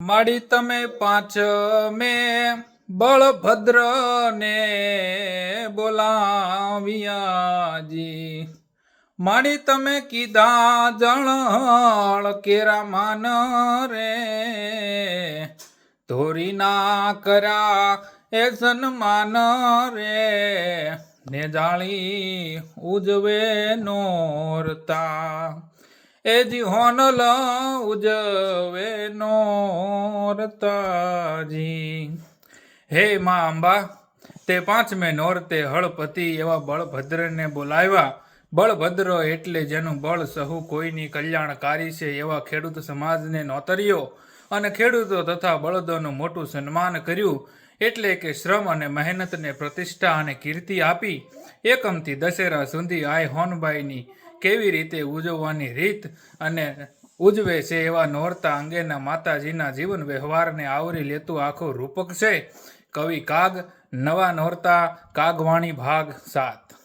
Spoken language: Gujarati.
માડી તમે પાંચ મે બળભદ્ર ને બોલાવ્યાજી, માડી તમે કીધા જળ કેરા માન રે, ધોરી ના કર્યા એ સન્માન રે, ને જાળી ઉજવે નોરતા, એ જી હોનલ ઉજવે નોરતાજી। હે મા અંબા, તે પાંચમે નોરતે હળપતિ એવા બળભદ્રને બોલાવ્યા। બળભદ્ર એટલે જેનું બળ સહુ કોઈની કલ્યાણકારી છે એવા ખેડૂત સમાજને નોતર્યો અને ખેડૂતો તથા બળદોનું મોટું સન્માન કર્યું, એટલે કે શ્રમ અને મહેનતને પ્રતિષ્ઠા અને કીર્તિ આપી। એકમથી દશેરા સુધી આય હોનબાઈની કેવી રીતે ઉજવવાની રીત અને ઉજવે છે એવા નોરતા અંગેના માતાજીના જીવન વ્યવહારને આવરી લેતું આખું રૂપક છે કવિ કાગ। નવા નોરતા કાગવાણી ભાગ 7।